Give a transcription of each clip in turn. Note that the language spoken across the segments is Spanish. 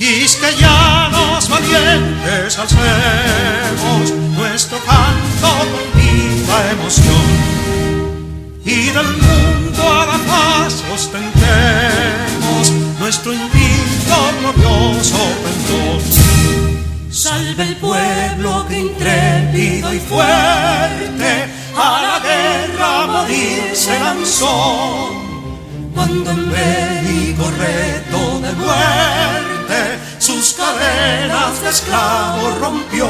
Quisqueyanos valientes alcemos nuestro canto con viva emoción, y del mundo a la paz ostentemos nuestro invicto glorioso pendón. Salve el pueblo que intrépido y fuerte a la guerra a morir se lanzó, cuando en bélico reto de muerte sus cadenas de esclavos rompió.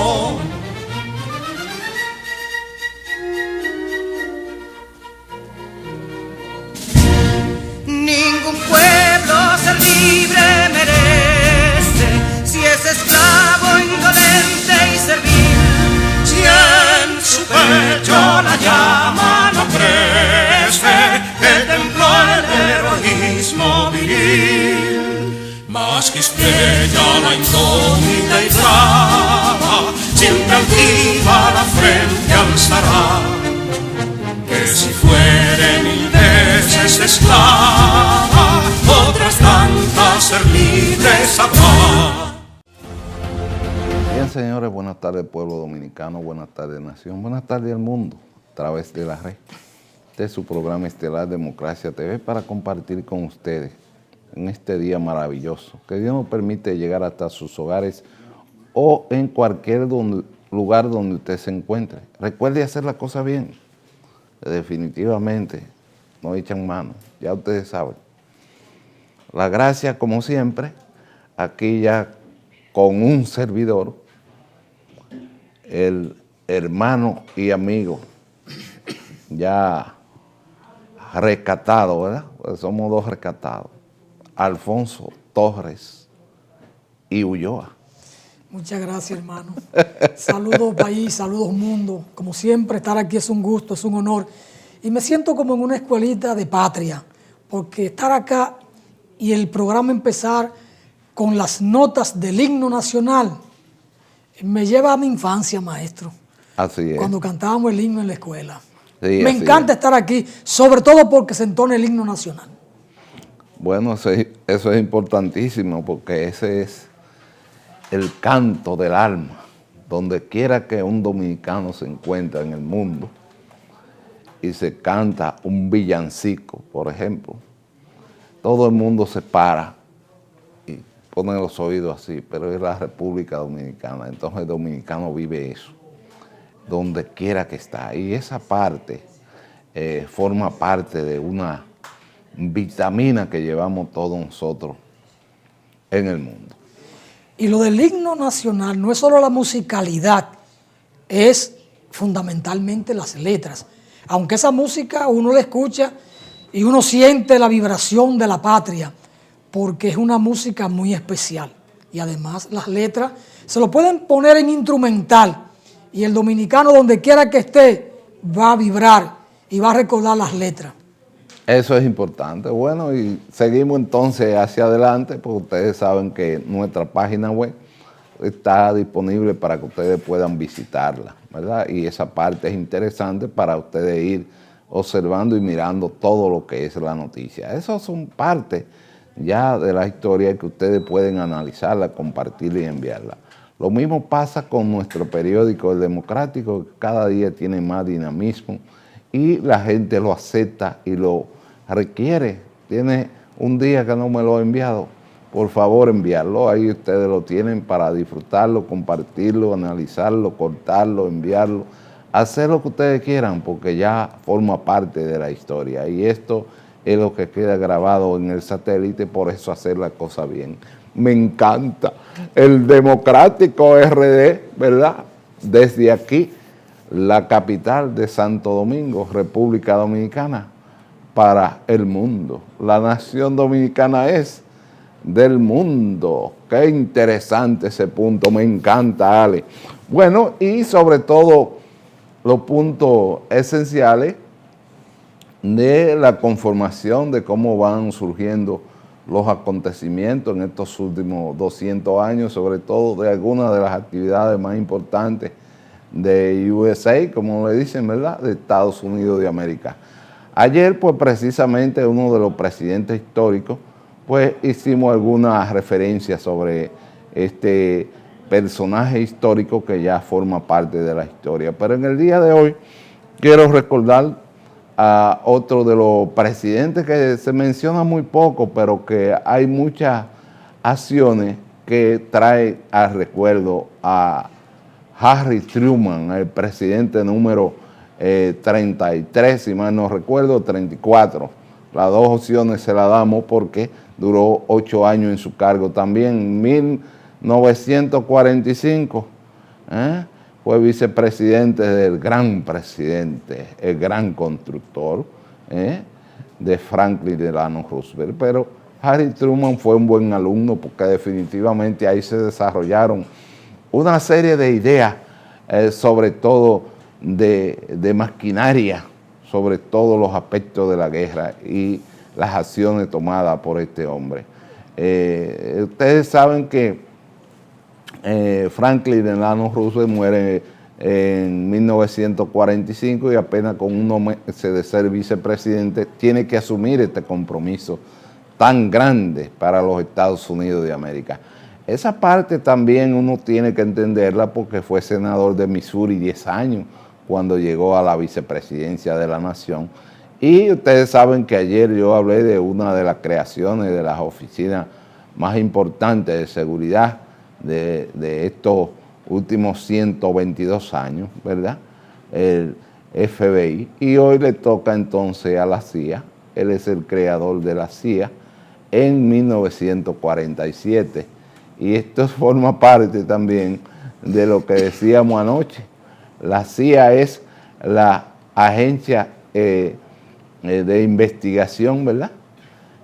Ningún pueblo ser libre merece si es esclavo, indolente y servil. Si en su pecho la llama no crece, que templó el heroísmo viril, más que estrella la indómita y brava, siempre altiva la frente alzará, que si fuere mil veces esclava, otras tantas ser libres habrá. Bien, señores, buenas tardes pueblo dominicano, buenas tardes nación, buenas tardes al mundo a través de la red de su programa estelar Democracia TV para compartir con ustedes en este día maravilloso que Dios nos permite llegar hasta sus hogares o en cualquier lugar donde usted se encuentre. Recuerde hacer la cosa bien, definitivamente no echan mano, ya ustedes saben. La gracia, como siempre, aquí ya con un servidor, el hermano y amigo ya rescatado, ¿verdad? Pues somos dos rescatados, Alfonso Torres y Ulloa. Muchas gracias, hermano. Saludos país, saludos mundo. Como siempre, estar aquí es un gusto, es un honor. Y me siento como en una escuelita de patria, porque estar acá y el programa empezar con las notas del himno nacional me lleva a mi infancia, maestro. Así es. Cuando cantábamos el himno en la escuela. Sí, me encanta estar aquí, sobre todo porque se entona el himno nacional. Bueno, eso es importantísimo porque ese es el canto del alma. Donde quiera que un dominicano se encuentre en el mundo y se canta un villancico, por ejemplo, todo el mundo se para y pone los oídos así, pero es la República Dominicana, entonces el dominicano vive eso, donde quiera que está. Y esa parte forma parte de una vitamina que llevamos todos nosotros en el mundo. Y lo del himno nacional no es solo la musicalidad, es fundamentalmente las letras. Aunque esa música uno la escucha y uno siente la vibración de la patria, porque es una música muy especial. Y además las letras se lo pueden poner en instrumental y el dominicano donde quiera que esté va a vibrar y va a recordar las letras. Eso es importante. Bueno, y seguimos entonces hacia adelante, porque ustedes saben que nuestra página web está disponible para que ustedes puedan visitarla, ¿verdad? Y esa parte es interesante para ustedes ir observando y mirando todo lo que es la noticia. Esas son partes ya de la historia que ustedes pueden analizarla, compartirla y enviarla. Lo mismo pasa con nuestro periódico El Democrático, que cada día tiene más dinamismo y la gente lo acepta y lo requiere. Tiene un día que no me lo ha enviado, por favor enviarlo, ahí ustedes lo tienen para disfrutarlo, compartirlo, analizarlo, cortarlo, enviarlo, hacer lo que ustedes quieran porque ya forma parte de la historia y esto es lo que queda grabado en el satélite, por eso hacer la cosa bien. Me encanta el Democrático RD, ¿verdad? Desde aquí, la capital de Santo Domingo, República Dominicana, para el mundo. La nación dominicana es del mundo. Qué interesante ese punto, me encanta, Ale. Bueno, y sobre todo los puntos esenciales de la conformación de cómo van surgiendo los acontecimientos en estos últimos 200 años, sobre todo de algunas de las actividades más importantes de USA, como le dicen, ¿verdad?, de Estados Unidos de América. Ayer, pues precisamente uno de los presidentes históricos, pues hicimos algunas referencias sobre este personaje histórico que ya forma parte de la historia. Pero en el día de hoy quiero recordar a otro de los presidentes que se menciona muy poco, pero que hay muchas acciones que trae al recuerdo a Harry Truman, el presidente número 33, si mal no recuerdo, 34. Las dos opciones se las damos porque duró 8 años en su cargo. También en 1945 fue vicepresidente del gran presidente, el gran constructor de Franklin Delano Roosevelt. Pero Harry Truman fue un buen alumno porque definitivamente ahí se desarrollaron una serie de ideas, sobre todo de maquinaria, sobre todos los aspectos de la guerra y las acciones tomadas por este hombre. Ustedes saben que Franklin Delano Roosevelt muere en 1945 y apenas con 1 mes de ser vicepresidente tiene que asumir este compromiso tan grande para los Estados Unidos de América. Esa parte también uno tiene que entenderla porque fue senador de Missouri 10 años cuando llegó a la vicepresidencia de la nación. Y ustedes saben que ayer yo hablé de una de las creaciones de las oficinas más importantes de seguridad de estos últimos 122 años, ¿verdad? El FBI. Y hoy le toca entonces a la CIA. Él es el creador de la CIA en 1947. Y esto forma parte también de lo que decíamos anoche. La CIA es la agencia de investigación, ¿verdad?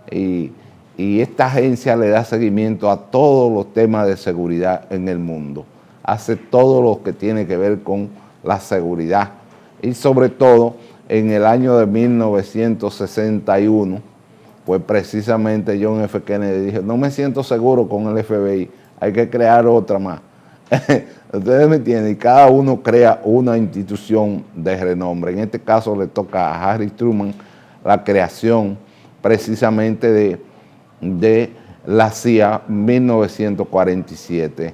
Y esta agencia le da seguimiento a todos los temas de seguridad en el mundo. Hace todo lo que tiene que ver con la seguridad. Y sobre todo, en el año de 1961, pues precisamente John F. Kennedy dijo, no me siento seguro con el FBI, hay que crear otra más. Ustedes me entienden, y cada uno crea una institución de renombre. En este caso le toca a Harry Truman la creación precisamente de la CIA 1947,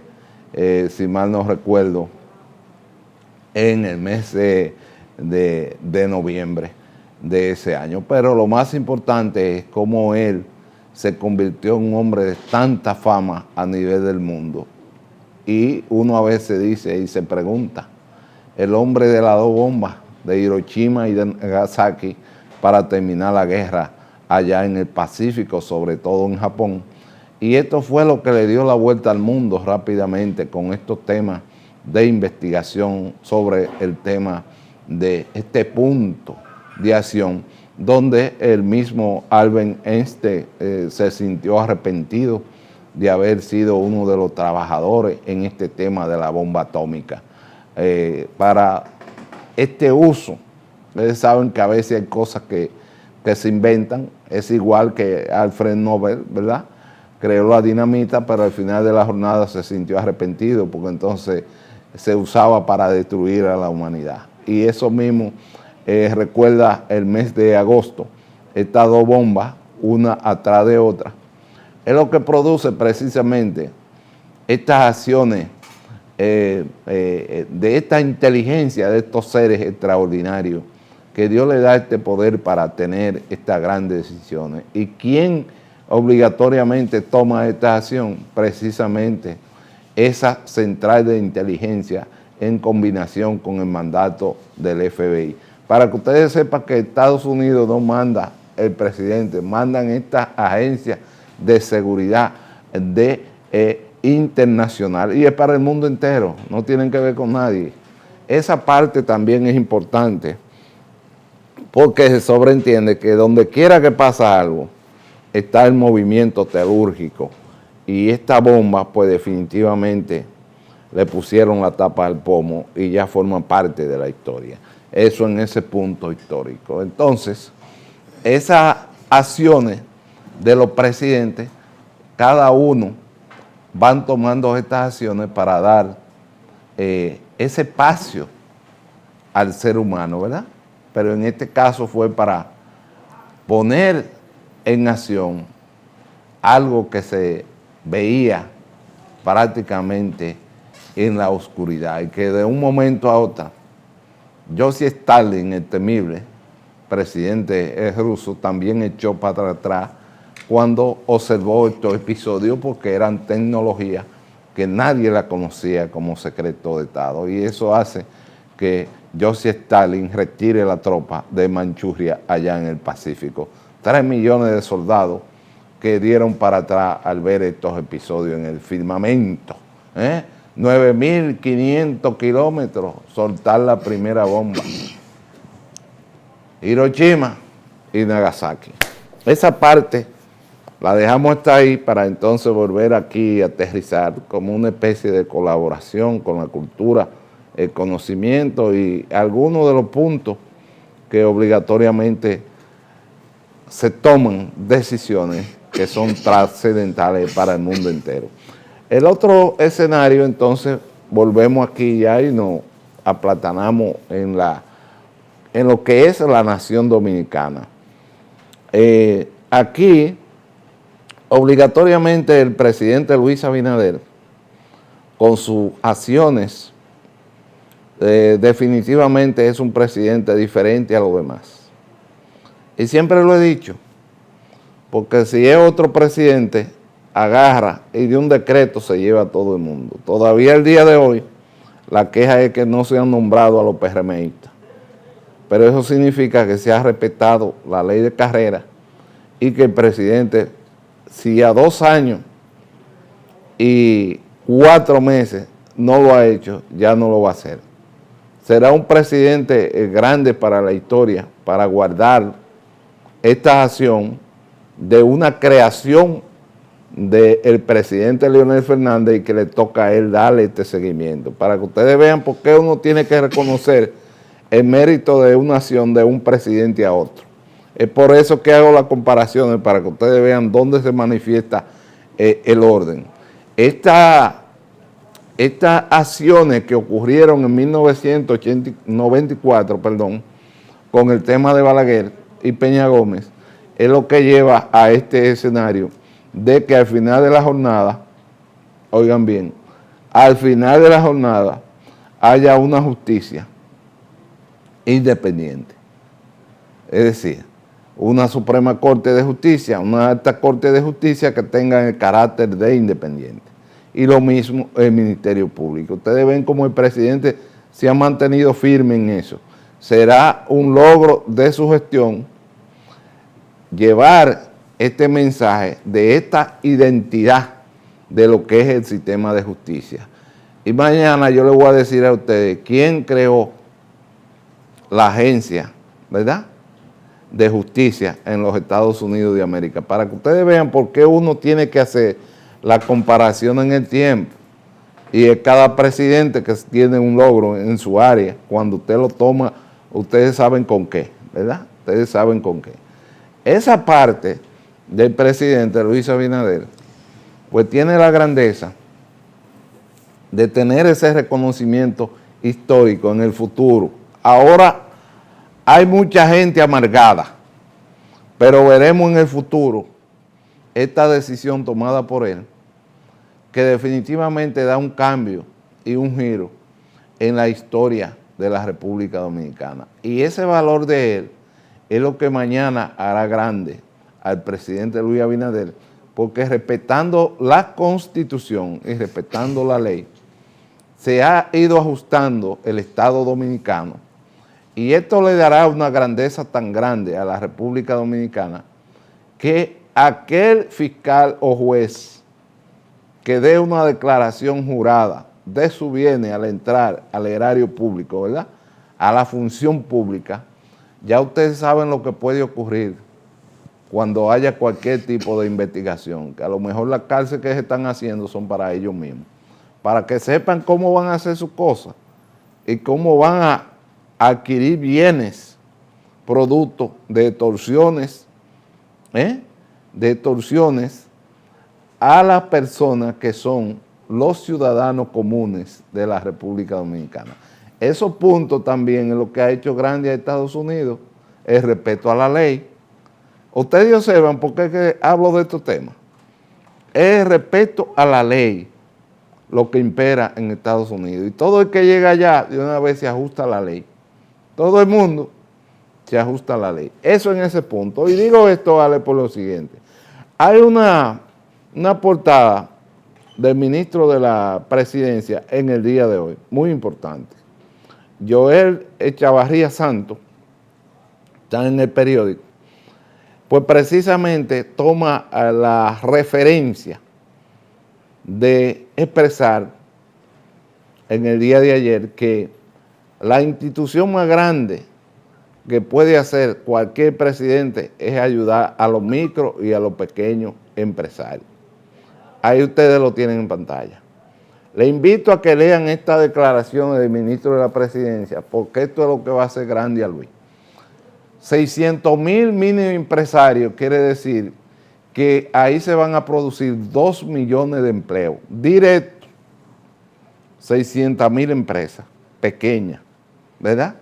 si mal no recuerdo, en el mes de noviembre de ese año. Pero lo más importante es cómo él se convirtió en un hombre de tanta fama a nivel del mundo. Y uno a veces dice y se pregunta, el hombre de las 2 bombas de Hiroshima y de Nagasaki para terminar la guerra allá en el Pacífico, sobre todo en Japón. Y esto fue lo que le dio la vuelta al mundo rápidamente con estos temas de investigación sobre el tema de este punto de acción, donde el mismo Albert Einstein se sintió arrepentido de haber sido uno de los trabajadores en este tema de la bomba atómica. Para este uso, ustedes saben que a veces hay cosas que se inventan, es igual que Alfred Nobel, ¿verdad? Creó la dinamita, pero al final de la jornada se sintió arrepentido porque entonces se usaba para destruir a la humanidad. Y eso mismo recuerda el mes de agosto, estas 2 bombas, una atrás de otra, es lo que produce precisamente estas acciones de esta inteligencia de estos seres extraordinarios que Dios le da este poder para tener estas grandes decisiones. ¿Y quién obligatoriamente toma esta acción? Precisamente esa central de inteligencia en combinación con el mandato del FBI. Para que ustedes sepan que Estados Unidos no manda el presidente, mandan estas agencias de seguridad internacional y es para el mundo entero, no tienen que ver con nadie. Esa parte también es importante porque se sobreentiende que donde quiera que pasa algo está el movimiento telúrgico y esta bomba pues definitivamente le pusieron la tapa al pomo y ya forma parte de la historia. Eso en ese punto histórico. Entonces, esas acciones de los presidentes, cada uno van tomando estas acciones para dar ese espacio al ser humano, ¿verdad? Pero en este caso fue para poner en acción algo que se veía prácticamente en la oscuridad y que de un momento a otro, Joseph Stalin, el temible presidente ruso, también echó para atrás cuando observó estos episodios porque eran tecnologías que nadie la conocía como secreto de Estado, y eso hace que Joseph Stalin retire la tropa de Manchuria allá en el Pacífico. 3 millones de soldados que dieron para atrás al ver estos episodios en el firmamento. 9.500 kilómetros, soltar la primera bomba. Hiroshima y Nagasaki. Esa parte la dejamos hasta ahí para entonces volver aquí a aterrizar como una especie de colaboración con la cultura, el conocimiento y algunos de los puntos que obligatoriamente se toman decisiones que son trascendentales para el mundo entero. El otro escenario, entonces, volvemos aquí ya y nos aplatanamos en lo que es la nación dominicana. Aquí, obligatoriamente, el presidente Luis Abinader, con sus acciones, definitivamente es un presidente diferente a los demás. Y siempre lo he dicho, porque si es otro presidente, agarra y de un decreto se lleva a todo el mundo. Todavía el día de hoy, la queja es que no se han nombrado a los PRMistas. Pero eso significa que se ha respetado la ley de carrera y que el presidente, si a 2 años y 4 meses no lo ha hecho, ya no lo va a hacer. Será un presidente grande para la historia, para guardar esta acción de una creación del presidente Leonel Fernández y que le toca a él darle este seguimiento, para que ustedes vean por qué uno tiene que reconocer el mérito de una acción de un presidente a otro. Es por eso que hago las comparaciones, para que ustedes vean dónde se manifiesta el orden. Estas acciones que ocurrieron en 1994, con el tema de Balaguer y Peña Gómez, es lo que lleva a este escenario de que al final de la jornada, oigan bien, al final de la jornada haya una justicia independiente. Es decir, una Suprema Corte de Justicia, una Alta Corte de Justicia que tenga el carácter de independiente. Y lo mismo el Ministerio Público. Ustedes ven cómo el presidente se ha mantenido firme en eso. Será un logro de su gestión llevar este mensaje de esta identidad de lo que es el sistema de justicia. Y mañana yo les voy a decir a ustedes quién creó la agencia, ¿verdad?, de justicia en los Estados Unidos de América, para que ustedes vean por qué uno tiene que hacer la comparación en el tiempo. Y es cada presidente que tiene un logro en su área, cuando usted lo toma, ustedes saben con qué, ¿verdad? Ustedes saben con qué. Esa parte del presidente Luis Abinader, pues tiene la grandeza de tener ese reconocimiento histórico en el futuro. Ahora hay mucha gente amargada, pero veremos en el futuro esta decisión tomada por él, que definitivamente da un cambio y un giro en la historia de la República Dominicana. Y ese valor de él es lo que mañana hará grande al presidente Luis Abinader, porque respetando la Constitución y respetando la ley, se ha ido ajustando el Estado dominicano, y esto le dará una grandeza tan grande a la República Dominicana que aquel fiscal o juez que dé una declaración jurada de su bienes al entrar al erario público, ¿verdad?, a la función pública, ya ustedes saben lo que puede ocurrir cuando haya cualquier tipo de investigación, que a lo mejor las cárceles que se están haciendo son para ellos mismos, para que sepan cómo van a hacer sus cosas y cómo van a adquirir bienes, producto de extorsiones, a las personas que son los ciudadanos comunes de la República Dominicana. Esos puntos también es lo que ha hecho grande a Estados Unidos, el respeto a la ley. Ustedes observan por qué que hablo de estos temas. es el respeto a la ley lo que impera en Estados Unidos. Y todo el que llega allá de una vez se ajusta a la ley. Todo el mundo se ajusta a la ley. Eso en ese punto. Y digo esto, Ale, por lo siguiente. Hay una portada del ministro de la Presidencia en el día de hoy, muy importante. Joel Echavarría Santos, está en el periódico, pues precisamente toma la referencia de expresar en el día de ayer que la institución más grande que puede hacer cualquier presidente es ayudar a los micro y a los pequeños empresarios. Ahí ustedes lo tienen en pantalla. Le invito a que lean esta declaración del ministro de la Presidencia, porque esto es lo que va a hacer grande a Luis. 600,000 mini empresarios quiere decir que ahí se van a producir 2 millones de empleos directos. 600,000 empresas pequeñas, ¿verdad?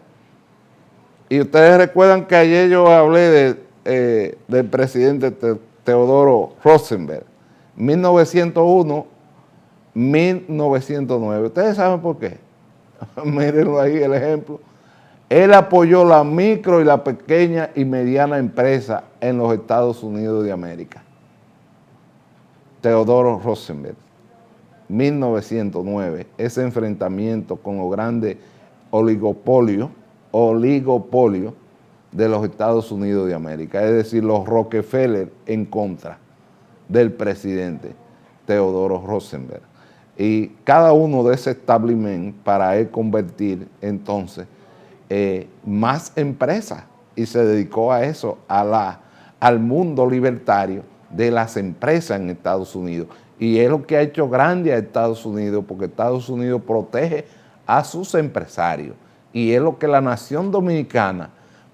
Y ustedes recuerdan que ayer yo hablé del presidente Teodoro Roosevelt, 1901, 1909. ¿Ustedes saben por qué? Mírenlo ahí el ejemplo. Él apoyó la micro y la pequeña y mediana empresa en los Estados Unidos de América. Teodoro Roosevelt, 1909, ese enfrentamiento con los grandes oligopolios de los Estados Unidos de América, es decir, los Rockefeller en contra del presidente Teodoro Roosevelt. Y cada uno de ese establishment para él convertir entonces más empresas, y se dedicó a eso, al mundo libertario de las empresas en Estados Unidos. Y es lo que ha hecho grande a Estados Unidos, porque Estados Unidos protege a sus empresarios. Y es lo que la nación dominicana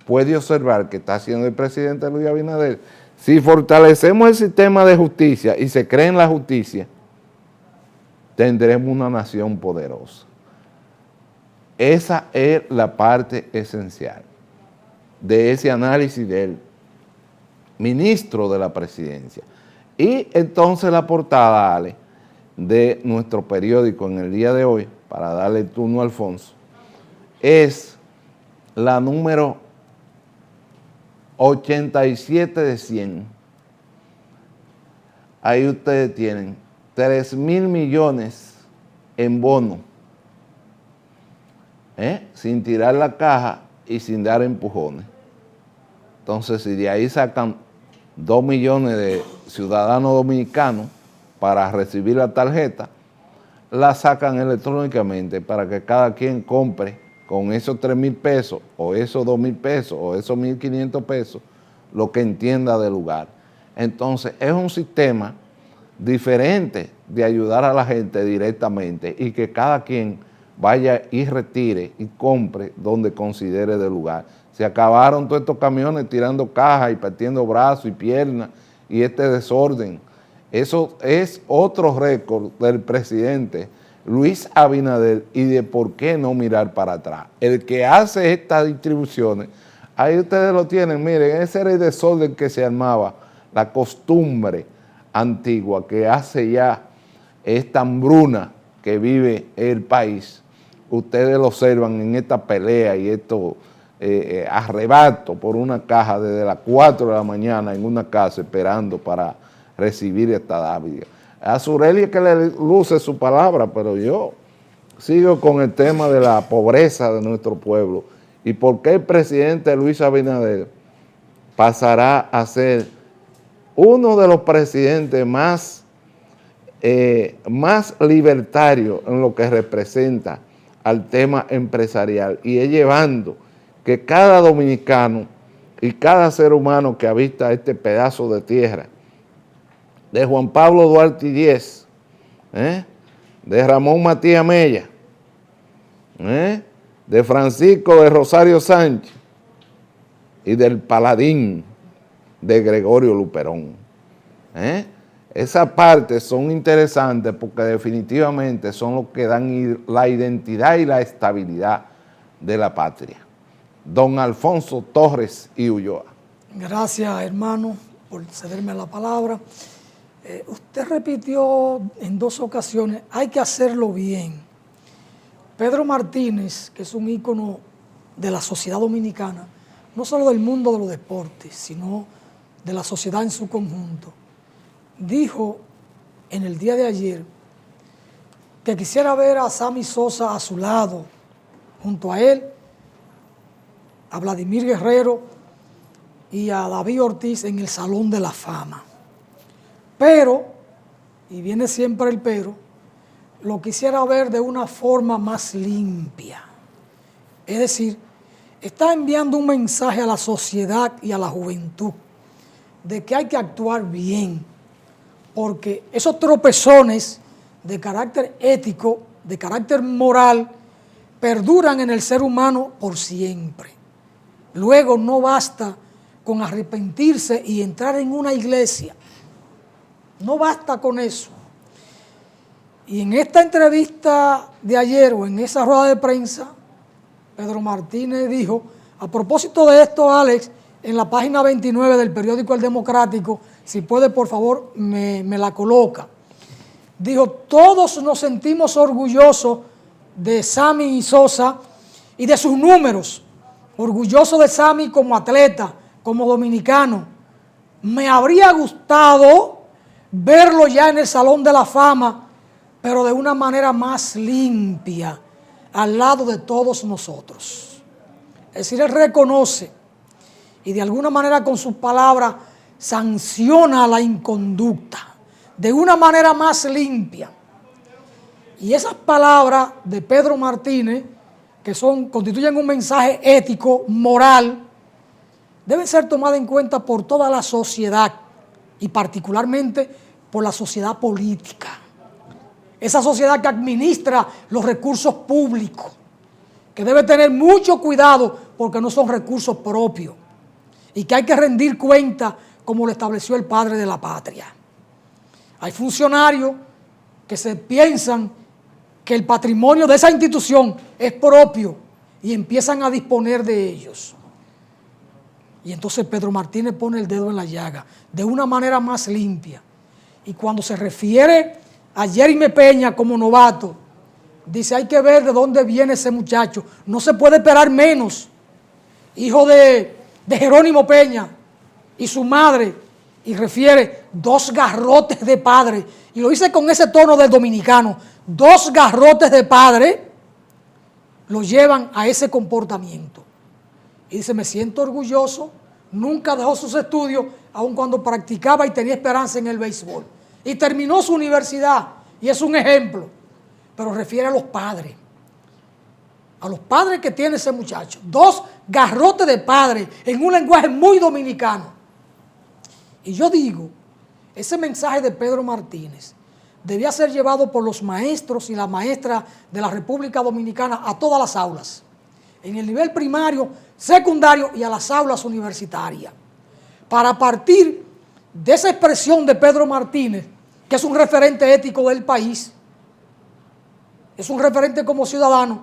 puede observar que está haciendo el presidente Luis Abinader. Si fortalecemos el sistema de justicia y se cree en la justicia, tendremos una nación poderosa. Esa es la parte esencial de ese análisis del ministro de la Presidencia. Y entonces la portada, Ale, de nuestro periódico en el día de hoy, para darle el turno a Alfonso, es la número 87 de 100. Ahí ustedes tienen 3,000 millones en bono, sin tirar la caja y sin dar empujones. Entonces, si de ahí sacan 2 millones de ciudadanos dominicanos para recibir la tarjeta, la sacan electrónicamente para que cada quien compre con esos 3,000 pesos o esos 2,000 pesos o esos 1,500 pesos lo que entienda del lugar. Entonces, es un sistema diferente de ayudar a la gente directamente y que cada quien vaya y retire y compre donde considere del lugar. Se acabaron todos estos camiones tirando cajas y partiendo brazos y piernas y este desorden. Eso es otro récord del presidente Luis Abinader y de por qué no mirar para atrás. El que hace estas distribuciones, ahí ustedes lo tienen, miren, ese era el desorden que se armaba, la costumbre antigua que hace ya esta hambruna que vive el país. Ustedes lo observan en esta pelea y estos arrebatos por una caja desde las 4 de la mañana en una casa esperando para recibir esta dádiva. A Surelia que le luce su palabra, pero yo sigo con el tema de la pobreza de nuestro pueblo y por qué el presidente Luis Abinader pasará a ser uno de los presidentes más libertarios en lo que representa al tema empresarial, y es llevando que cada dominicano y cada ser humano que habita este pedazo de tierra, de Juan Pablo Duarte Díez, de Ramón Matías Mella, de Francisco de Rosario Sánchez y del paladín de Gregorio Luperón. Esas partes son interesantes porque definitivamente son los que dan la identidad y la estabilidad de la patria. Don Alfonso Torres y Ulloa. Gracias, hermano, por cederme la palabra. Usted repitió en 2 ocasiones, hay que hacerlo bien. Pedro Martínez, que es un ícono de la sociedad dominicana, no solo del mundo de los deportes, sino de la sociedad en su conjunto, dijo en el día de ayer que quisiera ver a Sammy Sosa a su lado, junto a él, a Vladimir Guerrero y a David Ortiz en el Salón de la Fama. Pero, y viene siempre el pero, lo quisiera ver de una forma más limpia. Es decir, está enviando un mensaje a la sociedad y a la juventud de que hay que actuar bien, porque esos tropezones de carácter ético, de carácter moral, perduran en el ser humano por siempre. Luego no basta con arrepentirse y entrar en una iglesia. No basta con eso. Y en esta entrevista de ayer o en esa rueda de prensa, Pedro Martínez dijo, a propósito de esto, Alex, en la página 29 del periódico El Democrático, si puede por favor me la coloca. Dijo, todos nos sentimos orgullosos de Sammy Sosa y de sus números, orgulloso de Sammy como atleta, como dominicano. Me habría gustado verlo ya en el Salón de la Fama, pero de una manera más limpia, al lado de todos nosotros. Es decir, él reconoce y de alguna manera con sus palabras sanciona la inconducta de una manera más limpia. Y esas palabras de Pedro Martínez, que constituyen un mensaje ético, moral, deben ser tomadas en cuenta por toda la sociedad y particularmente por la sociedad política. Esa sociedad que administra los recursos públicos, que debe tener mucho cuidado porque no son recursos propios y que hay que rendir cuenta como lo estableció el padre de la patria. Hay funcionarios que se piensan que el patrimonio de esa institución es propio y empiezan a disponer de ellos. Y entonces Pedro Martínez pone el dedo en la llaga de una manera más limpia. Y cuando se refiere a Jeremy Peña como novato, dice, hay que ver de dónde viene ese muchacho. No se puede esperar menos. Hijo de Jerónimo Peña y su madre, y refiere 2 garrotes de padre. Y lo dice con ese tono del dominicano. 2 garrotes de padre lo llevan a ese comportamiento. Y dice, me siento orgulloso, nunca dejó sus estudios, aun cuando practicaba y tenía esperanza en el béisbol. Y terminó su universidad, y es un ejemplo. Pero refiere a los padres que tiene ese muchacho. 2 garrotes de padre en un lenguaje muy dominicano. Y yo digo, ese mensaje de Pedro Martínez debía ser llevado por los maestros y las maestras de la República Dominicana a todas las aulas, en el nivel primario, secundario y a las aulas universitarias, para partir de esa expresión de Pedro Martínez, que es un referente ético del país, es un referente como ciudadano,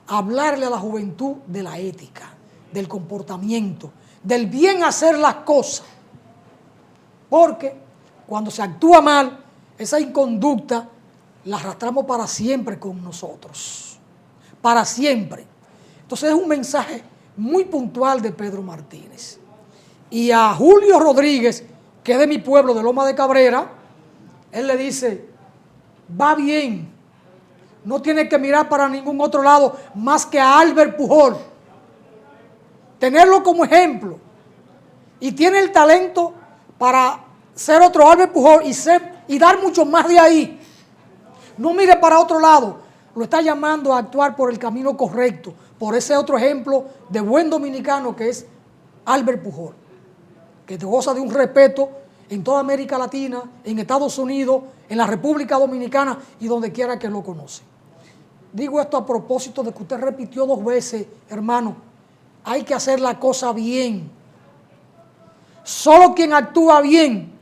hablarle a la juventud de la ética, del comportamiento, del bien hacer las cosas. Porque cuando se actúa mal, esa inconducta la arrastramos para siempre con nosotros. Para siempre. Entonces es un mensaje muy puntual de Pedro Martínez. Y a Julio Rodríguez, que es de mi pueblo, de Loma de Cabrera, él le dice, va bien, no tiene que mirar para ningún otro lado más que a Albert Pujol. Tenerlo como ejemplo. Y tiene el talento para ser otro Albert Pujol y dar mucho más de ahí. No mire para otro lado. Lo está llamando a actuar por el camino correcto, por ese otro ejemplo de buen dominicano que es Albert Pujol, que goza de un respeto en toda América Latina, en Estados Unidos, en la República Dominicana y donde quiera que lo conoce. Digo esto a propósito de que usted repitió 2 veces, hermano, hay que hacer la cosa bien. Solo quien actúa bien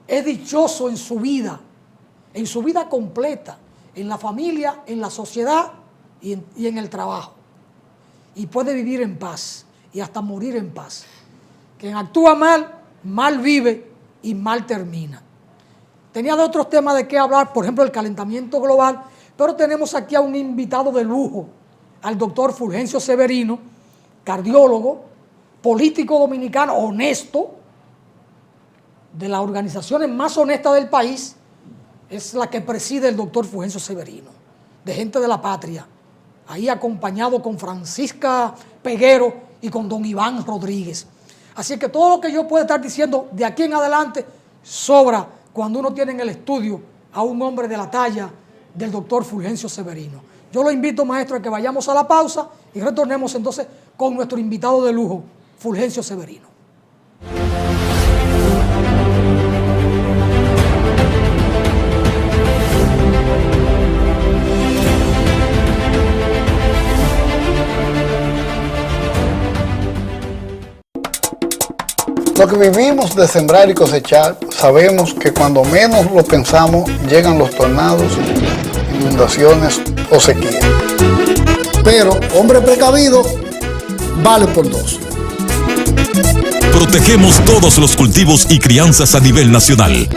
es dichoso en su vida completa, en la familia, en la sociedad y en el trabajo. Y puede vivir en paz y hasta morir en paz. Quien actúa mal, mal vive y mal termina. Tenía de otros temas de qué hablar, por ejemplo, el calentamiento global, pero tenemos aquí a un invitado de lujo, al doctor Fulgencio Severino, cardiólogo, político dominicano honesto, de las organizaciones más honestas del país, es la que preside el doctor Fulgencio Severino, de Gente de la Patria, ahí acompañado con Francisca Peguero y con don Iván Rodríguez. Así que todo lo que yo pueda estar diciendo de aquí en adelante sobra cuando uno tiene en el estudio a un hombre de la talla del doctor Fulgencio Severino. Yo lo invito, maestro, a que vayamos a la pausa y retornemos entonces con nuestro invitado de lujo, Fulgencio Severino. Lo que vivimos de sembrar y cosechar, sabemos que cuando menos lo pensamos, llegan los tornados, inundaciones o sequía. Pero, hombre precavido, vale por dos. Protegemos todos los cultivos y crianzas a nivel nacional.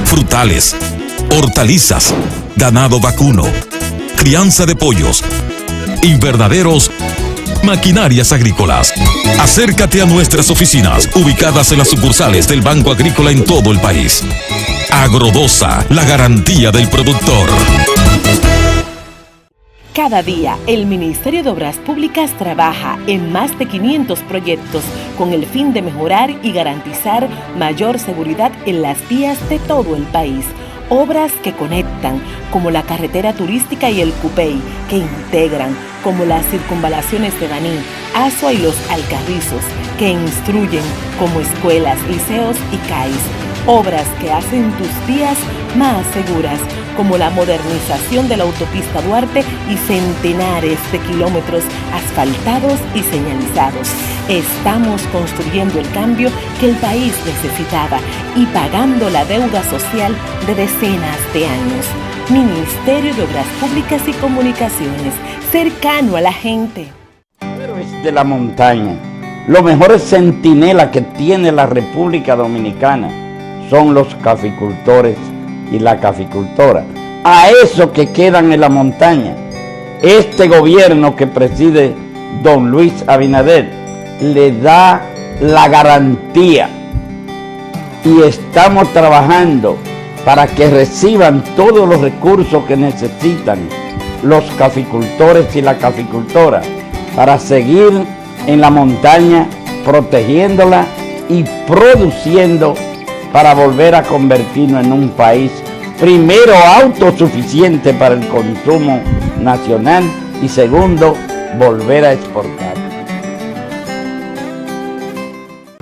Frutales, hortalizas, ganado vacuno, crianza de pollos, invernaderos, maquinarias agrícolas. Acércate a nuestras oficinas, ubicadas en las sucursales del Banco Agrícola en todo el país. Agrodosa, la garantía del productor. Cada día, el Ministerio de Obras Públicas trabaja en más de 500 proyectos con el fin de mejorar y garantizar mayor seguridad en las vías de todo el país. Obras que conectan, como la carretera turística y el Cupey, que integran, como las circunvalaciones de Baní, Azua y Los Alcarrizos, que instruyen, como escuelas, liceos y CAIS. Obras que hacen tus vías más seguras, como la modernización de la autopista Duarte y centenares de kilómetros asfaltados y señalizados. Estamos construyendo el cambio que el país necesitaba y pagando la deuda social de decenas de años. Ministerio de Obras Públicas y Comunicaciones, cercano a la gente. Héroes de la montaña, los mejores centinelas que tiene la República Dominicana son los caficultores y la caficultora. A esos que quedan en la montaña, este gobierno que preside don Luis Abinader le da la garantía y estamos trabajando para que reciban todos los recursos que necesitan los caficultores y la caficultora para seguir en la montaña protegiéndola y produciendo para volver a convertirnos en un país primero autosuficiente para el consumo nacional y segundo, volver a exportar.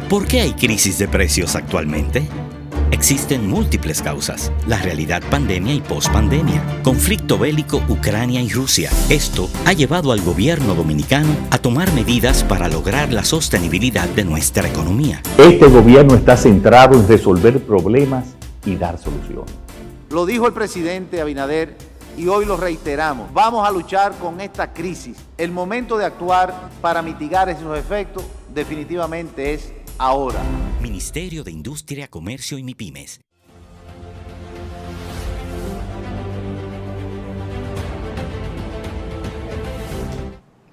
¿Por qué hay crisis de precios actualmente? Existen múltiples causas: la realidad pandemia y pospandemia, conflicto bélico Ucrania y Rusia. Esto ha llevado al gobierno dominicano a tomar medidas para lograr la sostenibilidad de nuestra economía. Este gobierno está centrado en resolver problemas y dar soluciones. Lo dijo el presidente Abinader y hoy lo reiteramos. Vamos a luchar con esta crisis. El momento de actuar para mitigar esos efectos definitivamente es ahora. Ministerio de Industria, Comercio y MIPYMES.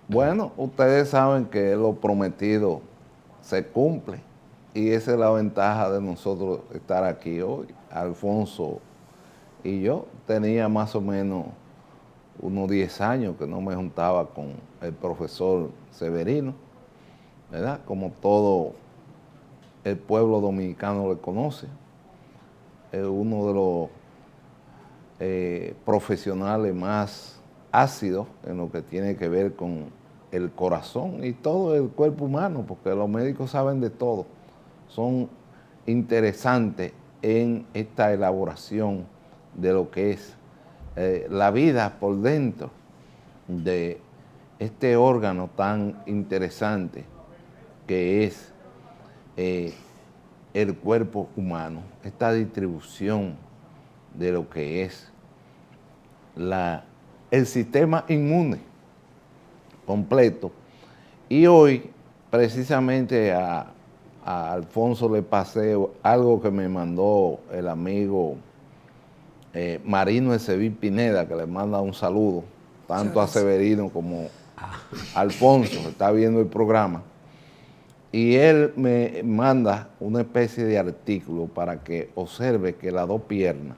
Bueno, ustedes saben que lo prometido se cumple y esa es la ventaja de nosotros estar aquí hoy. Alfonso y yo tenía más o menos unos 10 años que no me juntaba con el profesor Severino, ¿verdad? Como todo el pueblo dominicano le conoce. Es uno de los profesionales más ácidos en lo que tiene que ver con el corazón y todo el cuerpo humano, porque los médicos saben de todo. Son interesantes en esta elaboración de lo que es la vida por dentro de este órgano tan interesante que es el cuerpo humano, esta distribución de lo que es el sistema inmune completo. Y hoy, precisamente a Alfonso le pasé algo que me mandó el amigo Marino Ezebil Pineda, que le manda un saludo, tanto a Severino como a Alfonso, que está viendo el programa. Y él me manda una especie de artículo para que observe que las dos piernas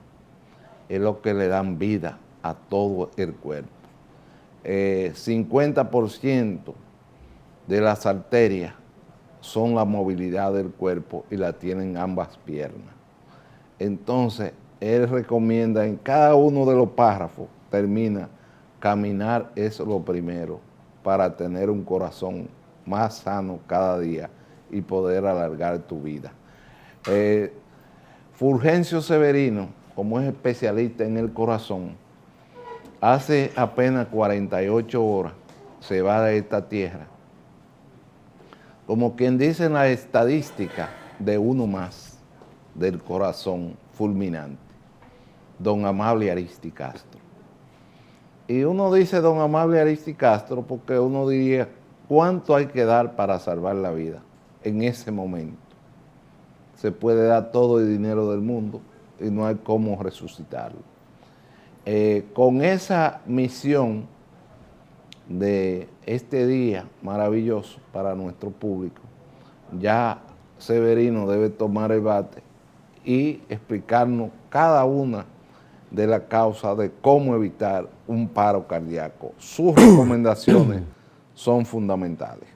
es lo que le dan vida a todo el cuerpo. 50% de las arterias son la movilidad del cuerpo y la tienen ambas piernas. Entonces, él recomienda en cada uno de los párrafos, termina, caminar es lo primero para tener un corazón más sano cada día y poder alargar tu vida. Fulgencio Severino, como es especialista en el corazón, hace apenas 48 horas se va de esta tierra. Como quien dice en la estadística de uno más del corazón fulminante, don Amable Aristi Castro. Y uno dice don Amable Aristi Castro porque uno diría, ¿cuánto hay que dar para salvar la vida en ese momento? Se puede dar todo el dinero del mundo y no hay cómo resucitarlo. Con esa misión de este día maravilloso para nuestro público, ya Severino debe tomar el bate y explicarnos cada una de las causas de cómo evitar un paro cardíaco. Sus recomendaciones son fundamentales.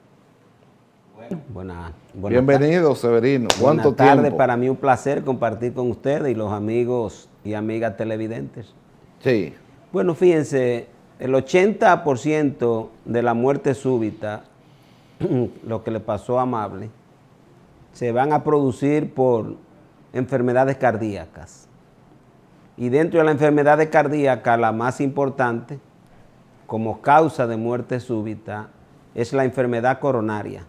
Bienvenido, Severino. ¿Cuánto tiempo? Buenas tardes, para mí un placer compartir con ustedes y los amigos y amigas televidentes. Sí. Bueno, fíjense, el 80% de la muerte súbita, lo que le pasó a Amable, se van a producir por enfermedades cardíacas. Y dentro de las enfermedades cardíacas, la más importante, como causa de muerte súbita, es la enfermedad coronaria.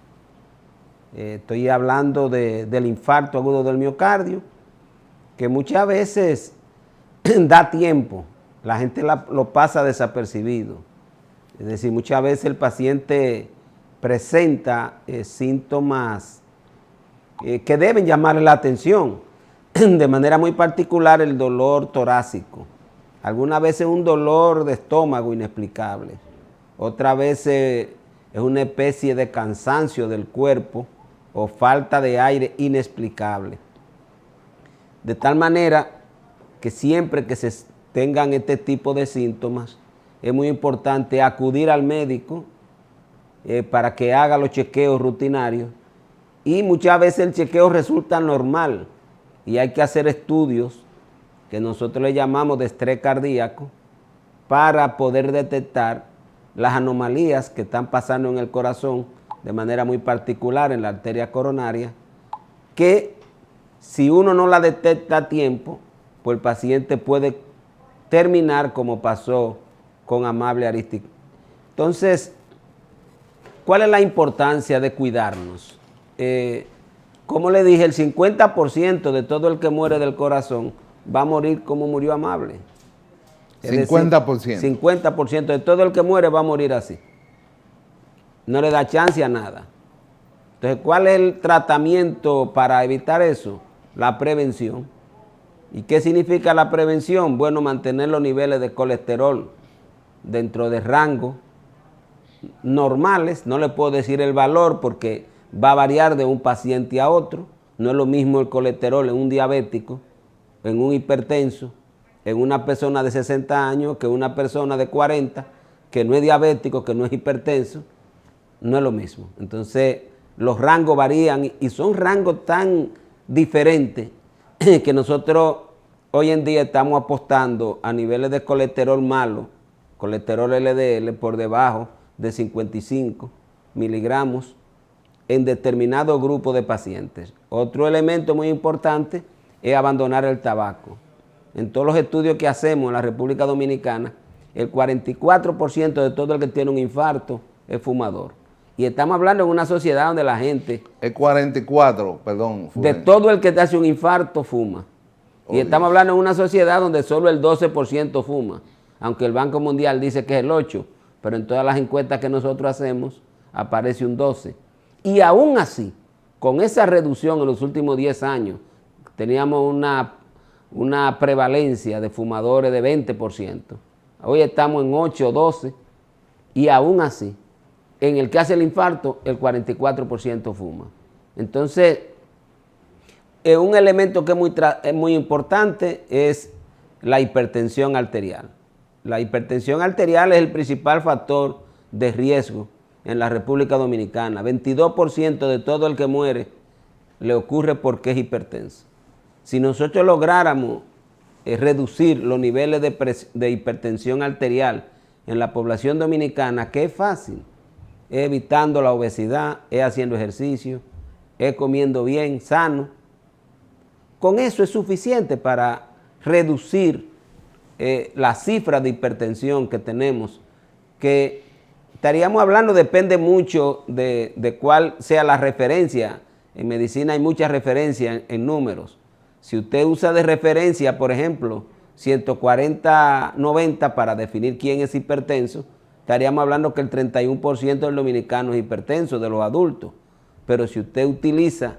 Estoy hablando del infarto agudo del miocardio, que muchas veces da tiempo, la gente lo pasa desapercibido. Es decir, muchas veces el paciente presenta síntomas que deben llamarle la atención, de manera muy particular el dolor torácico. Algunas veces un dolor de estómago inexplicable, otras veces es una especie de cansancio del cuerpo o falta de aire inexplicable. De tal manera que siempre que se tengan este tipo de síntomas, es muy importante acudir al médico para que haga los chequeos rutinarios, y muchas veces el chequeo resulta normal y hay que hacer estudios que nosotros le llamamos de estrés cardíaco para poder detectar las anomalías que están pasando en el corazón, de manera muy particular en la arteria coronaria, que si uno no la detecta a tiempo, pues el paciente puede terminar como pasó con Amable Aristi. Entonces, ¿cuál es la importancia de cuidarnos? Como le dije, el 50% de todo el que muere del corazón va a morir como murió Amable. Es 50%. Decir, 50% de todo el que muere va a morir así. No le da chance a nada. Entonces, ¿cuál es el tratamiento para evitar eso? La prevención. ¿Y qué significa la prevención? Bueno, mantener los niveles de colesterol dentro de rangos normales. No le puedo decir el valor porque va a variar de un paciente a otro. No es lo mismo el colesterol en un diabético, en un hipertenso, en una persona de 60 años que una persona de 40, que no es diabético, que no es hipertenso. No es lo mismo. Entonces, los rangos varían y son rangos tan diferentes que nosotros hoy en día estamos apostando a niveles de colesterol malo, colesterol LDL por debajo de 55 miligramos en determinado grupo de pacientes. Otro elemento muy importante es abandonar el tabaco. En todos los estudios que hacemos en la República Dominicana, el 44% de todo el que tiene un infarto es fumador. Y estamos hablando de una sociedad donde la gente... El 44, perdón. De todo el que te hace un infarto fuma. Y estamos hablando de una sociedad donde solo el 12% fuma. Aunque el Banco Mundial dice que es el 8%, pero en todas las encuestas que nosotros hacemos aparece un 12%. Y aún así, con esa reducción en los últimos 10 años, teníamos una prevalencia de fumadores de 20%. Hoy estamos en 8 o 12 y aún así, en el que hace el infarto, el 44% fuma. Entonces, un elemento que es muy importante es la hipertensión arterial. La hipertensión arterial es el principal factor de riesgo en la República Dominicana. 22% de todo el que muere le ocurre porque es hipertenso. Si nosotros lográramos reducir los niveles de hipertensión arterial en la población dominicana, que es fácil, es evitando la obesidad, es haciendo ejercicio, es comiendo bien, sano. Con eso es suficiente para reducir la cifra de hipertensión que tenemos, que estaríamos hablando, depende mucho de cuál sea la referencia. En medicina hay muchas referencias en números. Si usted usa de referencia, por ejemplo, 140-90 para definir quién es hipertenso, estaríamos hablando que el 31% del dominicano es hipertenso, de los adultos. Pero si usted utiliza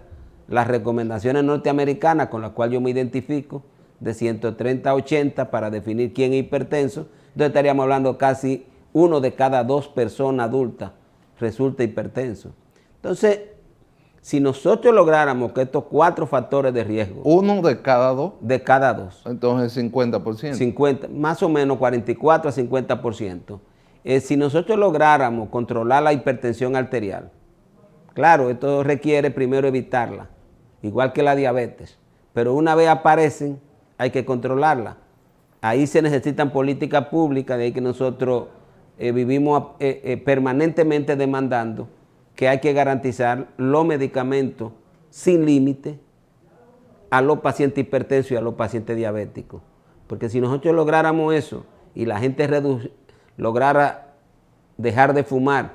las recomendaciones norteamericanas con las cuales yo me identifico, de 130-80 para definir quién es hipertenso, entonces estaríamos hablando casi 1 de cada 2 personas adultas resulta hipertenso. Entonces, si nosotros lográramos que estos 4 factores de riesgo... 1 de cada 2. De cada 2. Entonces 50%. 50, más o menos 44 a 50%. Si nosotros lográramos controlar la hipertensión arterial, claro, esto requiere primero evitarla, igual que la diabetes, pero una vez aparecen, hay que controlarla. Ahí se necesitan políticas públicas, de ahí que nosotros vivimos permanentemente demandando que hay que garantizar los medicamentos sin límite a los pacientes hipertensos y a los pacientes diabéticos. Porque si nosotros lográramos eso y la gente lograra dejar de fumar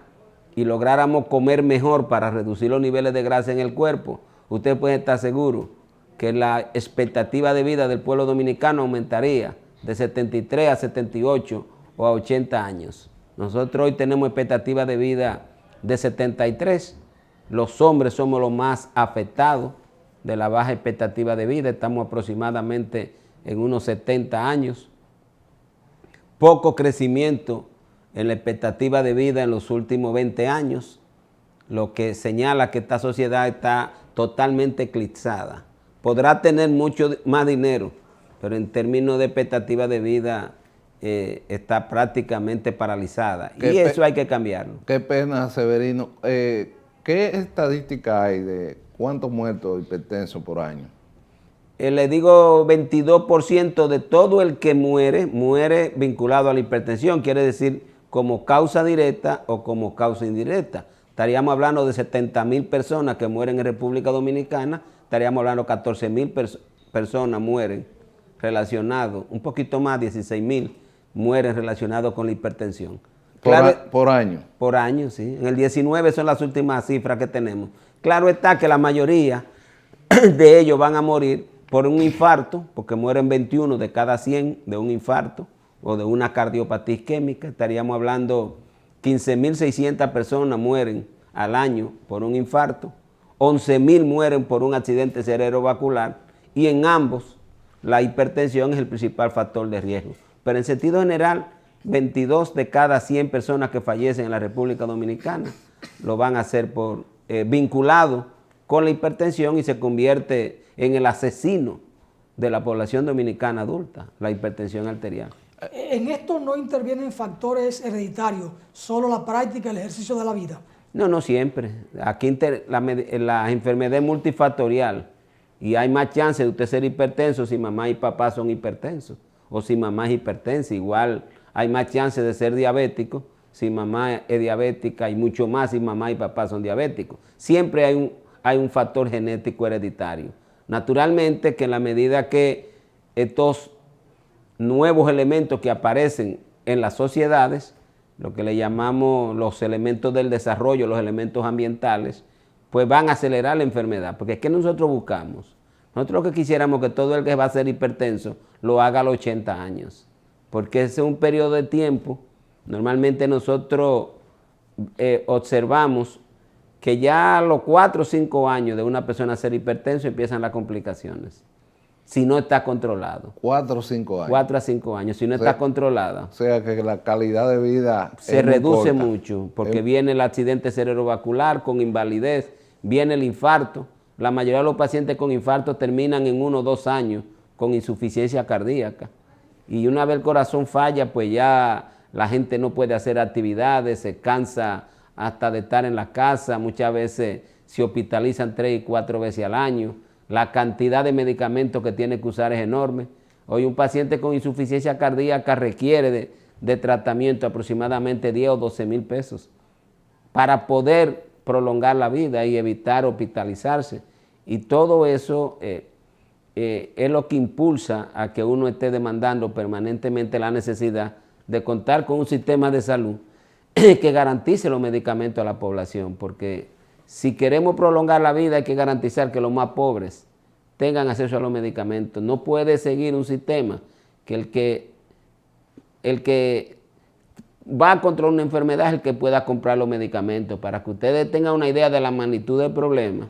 y lográramos comer mejor para reducir los niveles de grasa en el cuerpo, usted puede estar seguro que la expectativa de vida del pueblo dominicano aumentaría de 73 a 78 o a 80 años. Nosotros hoy tenemos expectativa de vida de 73. Los hombres somos los más afectados de la baja expectativa de vida. Estamos aproximadamente en unos 70 años. Poco crecimiento en la expectativa de vida en los últimos 20 años, lo que señala que esta sociedad está totalmente eclipsada. Podrá tener mucho más dinero, pero en términos de expectativa de vida está prácticamente paralizada. Y eso hay que cambiarlo. Qué pena, Severino. ¿Qué estadística hay de cuántos muertos hipertensos por año? Le digo 22% de todo el que muere vinculado a la hipertensión, quiere decir como causa directa o como causa indirecta. Estaríamos hablando de 70,000 personas que mueren en República Dominicana, estaríamos hablando de 14,000 personas mueren relacionados, un poquito más, 16,000 mueren relacionados con la hipertensión. Por año. Por año, sí. En el 19 son las últimas cifras que tenemos. Claro está que la mayoría de ellos van a morir por un infarto, porque mueren 21 de cada 100 de un infarto o de una cardiopatía isquémica. Estaríamos hablando 15,600 personas mueren al año por un infarto, 11,000 mueren por un accidente cerebrovascular y en ambos la hipertensión es el principal factor de riesgo. Pero en sentido general, 22 de cada 100 personas que fallecen en la República Dominicana lo van a hacer por vinculado con la hipertensión y se convierte en el asesino de la población dominicana adulta, la hipertensión arterial. En esto no intervienen factores hereditarios, solo la práctica, el ejercicio de la vida. No siempre. Aquí la enfermedad es multifactorial y hay más chance de usted ser hipertenso si mamá y papá son hipertensos o si mamá es hipertensa. Igual hay más chance de ser diabético si mamá es diabética y mucho más si mamá y papá son diabéticos. Siempre hay un factor genético hereditario. Naturalmente que en la medida que estos nuevos elementos que aparecen en las sociedades, lo que le llamamos los elementos del desarrollo, los elementos ambientales, pues van a acelerar la enfermedad. Porque es que nosotros buscamos. Nosotros lo que quisiéramos que todo el que va a ser hipertenso lo haga a los 80 años. Porque ese es un periodo de tiempo. Normalmente nosotros observamos que ya a los 4 o 5 años de una persona ser hipertenso empiezan las complicaciones. si no está controlado. 4 o 5 años. 4 a 5 años, si no está controlada. O sea que la calidad de vida se reduce mucho, porque viene el accidente cerebrovascular con invalidez, viene el infarto. La mayoría de los pacientes con infarto terminan en 1 o 2 años con insuficiencia cardíaca. Y una vez el corazón falla, pues ya la gente no puede hacer actividades, se cansa hasta de estar en la casa, muchas veces se hospitalizan 3 y 4 veces al año. La cantidad de medicamentos que tiene que usar es enorme. Hoy un paciente con insuficiencia cardíaca requiere de tratamiento aproximadamente 10 o 12 mil pesos para poder prolongar la vida y evitar hospitalizarse. Y todo eso es lo que impulsa a que uno esté demandando permanentemente la necesidad de contar con un sistema de salud que garantice los medicamentos a la población, porque si queremos prolongar la vida hay que garantizar que los más pobres tengan acceso a los medicamentos. No puede seguir un sistema que el que va contra una enfermedad es el que pueda comprar los medicamentos. Para que ustedes tengan una idea de la magnitud del problema,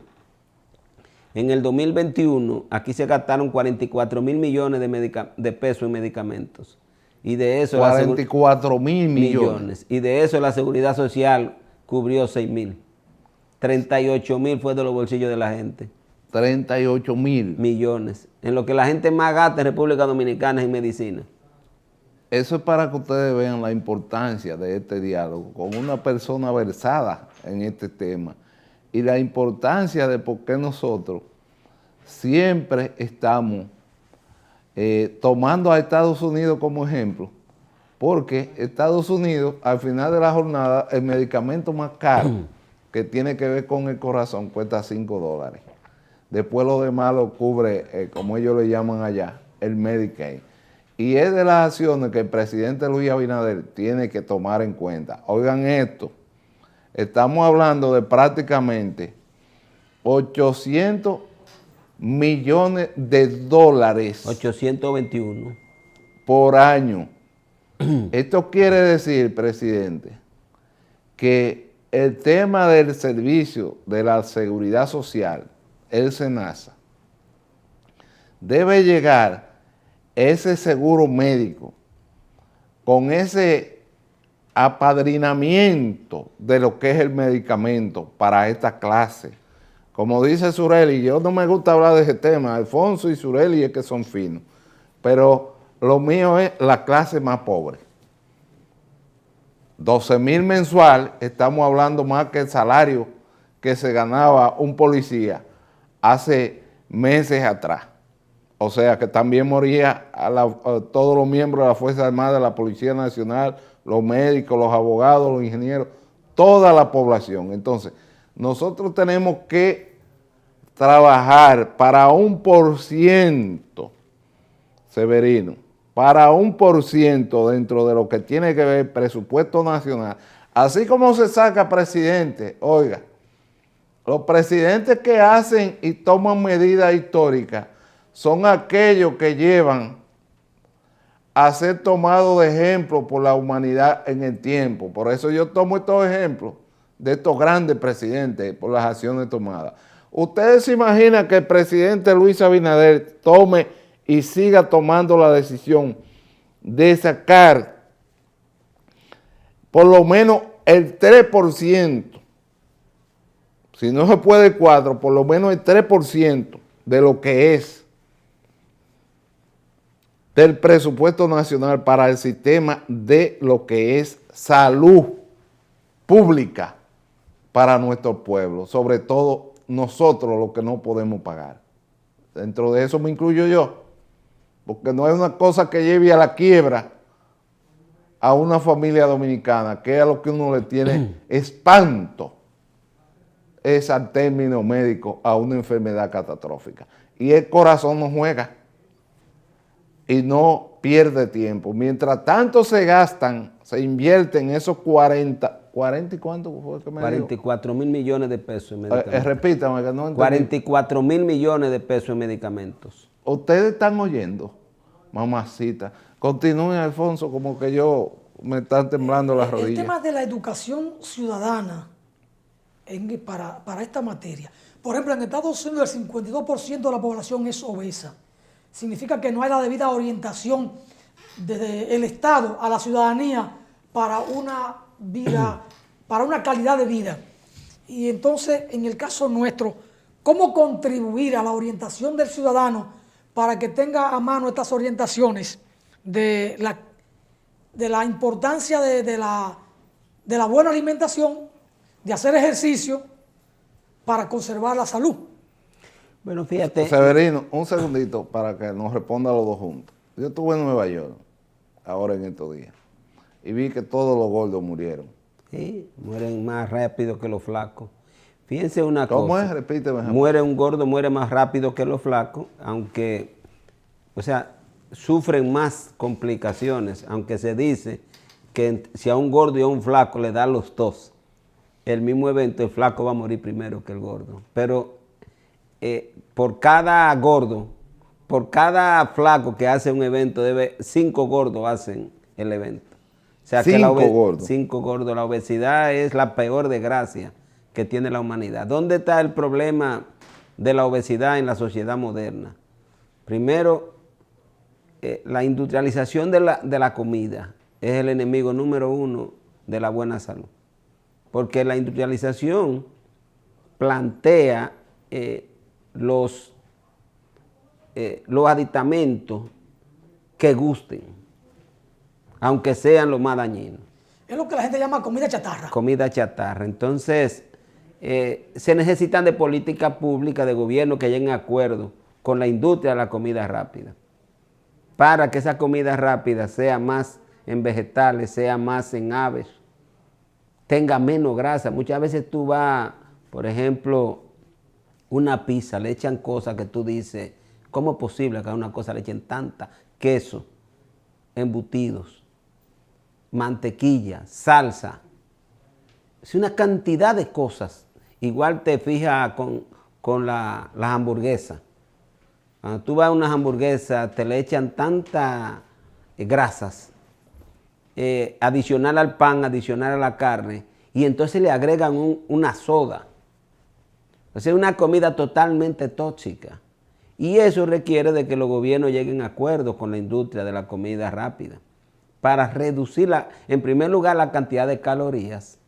en el 2021 aquí se gastaron 44 mil millones de pesos en medicamentos. Y de eso 44 mil millones. Y de eso la Seguridad Social cubrió 6 mil. 38 mil fue de los bolsillos de la gente. 38 mil millones. En lo que la gente más gasta en República Dominicana es en medicina. Eso es para que ustedes vean la importancia de este diálogo con una persona versada en este tema y la importancia de por qué nosotros siempre estamos tomando a Estados Unidos como ejemplo, porque Estados Unidos al final de la jornada el medicamento más caro que tiene que ver con el corazón cuesta $5. Después lo demás lo cubre, como ellos le llaman allá, el Medicaid. Y es de las acciones que el presidente Luis Abinader tiene que tomar en cuenta. Oigan esto, estamos hablando de prácticamente 800 millones de dólares. 821. Por año. Esto quiere decir, presidente, que el tema del servicio de la seguridad social, el SENASA, debe llegar ese seguro médico con ese apadrinamiento de lo que es el medicamento para esta clase. Como dice Sureli, yo no me gusta hablar de ese tema, Alfonso y Sureli es que son finos, pero lo mío es la clase más pobre. 12 mil mensual, estamos hablando más que el salario que se ganaba un policía hace meses atrás. O sea que también moría a todos los miembros de la Fuerza Armada, de la Policía Nacional, los médicos, los abogados, los ingenieros, toda la población. Entonces, nosotros tenemos que trabajar para 1%, Severino, para 1% dentro de lo que tiene que ver el presupuesto nacional. Así como se saca presidente, oiga, los presidentes que hacen y toman medidas históricas son aquellos que llevan a ser tomados de ejemplo por la humanidad en el tiempo. Por eso yo tomo estos ejemplos de estos grandes presidentes por las acciones tomadas. ¿Ustedes se imaginan que el presidente Luis Abinader tome y siga tomando la decisión de sacar por lo menos el 3%, si no se puede el 4%, por lo menos el 3% de lo que es del presupuesto nacional para el sistema de lo que es salud pública para nuestro pueblo, sobre todo nosotros los que no podemos pagar? Dentro de eso me incluyo yo, porque no es una cosa que lleve a la quiebra a una familia dominicana, que es a lo que uno le tiene espanto, es al término médico a una enfermedad catastrófica. Y el corazón no juega y no pierde tiempo. Mientras tanto se gastan, se invierten esos 40 y cuánto fue que me 44 mil millones de pesos en medicamentos. Repítame que no entendí. 44 mil millones de pesos en medicamentos. Ustedes están oyendo, mamacita. Continúen, Alfonso, como que me están temblando las rodillas. El tema de la educación ciudadana para esta materia. Por ejemplo, en Estados Unidos el 52% de la población es obesa. significa que no hay la debida orientación desde el Estado a la ciudadanía para una vida, para una calidad de vida. Y entonces, en el caso nuestro, ¿cómo contribuir a la orientación del ciudadano para que tenga a mano estas orientaciones de la importancia de la buena alimentación, de hacer ejercicio para conservar la salud? Bueno, fíjate. Severino, un segundito para que nos responda los dos juntos. Yo estuve en Nueva York ahora en estos días y vi que todos los gordos murieron. Sí, mueren más rápido que los flacos. Fíjense una cosa. ¿Cómo es? Repíteme. Muere un gordo, muere más rápido que los flacos, aunque, o sea, sufren más complicaciones, aunque se dice que si a un gordo y a un flaco le dan los dos el mismo evento, el flaco va a morir primero que el gordo. Pero por cada gordo, por cada flaco que hace un evento, 5 gordos hacen el evento. O sea, 5 gordos. 5 gordos. La obesidad es la peor desgracia que tiene la humanidad. ¿Dónde está el problema de la obesidad en la sociedad moderna? Primero, la industrialización de la comida es el enemigo número 1 de la buena salud. Porque la industrialización plantea los aditamentos que gusten, aunque sean los más dañinos. Es lo que la gente llama comida chatarra. Comida chatarra. Entonces, se necesitan de políticas públicas de gobierno que lleguen a acuerdo con la industria de la comida rápida, para que esa comida rápida sea más en vegetales, sea más en aves, tenga menos grasa. Muchas veces tú vas, por ejemplo, una pizza, le echan cosas que tú dices, ¿cómo es posible que a una cosa le echen tanta? Queso, embutidos, mantequilla, salsa. Es una cantidad de cosas. Igual te fijas con las hamburguesas. Cuando tú vas a unas hamburguesas, te le echan tantas grasas, adicional al pan, adicional a la carne, y entonces le agregan una soda. O sea, una comida totalmente tóxica. Y eso requiere de que los gobiernos lleguen a acuerdos con la industria de la comida rápida para reducir, en primer lugar, la cantidad de calorías.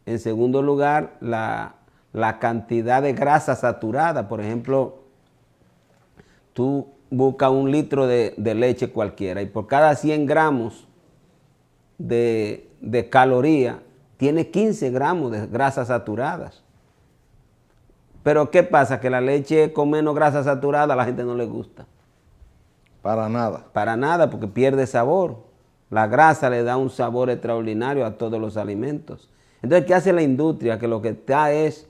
En segundo lugar, la cantidad de grasa saturada. Por ejemplo, tú buscas 1 litro de leche cualquiera y por cada 100 gramos de caloría tiene 15 gramos de grasas saturadas. Pero ¿qué pasa? Que la leche con menos grasa saturada a la gente no le gusta. Para nada. Para nada, porque pierde sabor. La grasa le da un sabor extraordinario a todos los alimentos. Entonces, ¿qué hace la industria? Que lo que está es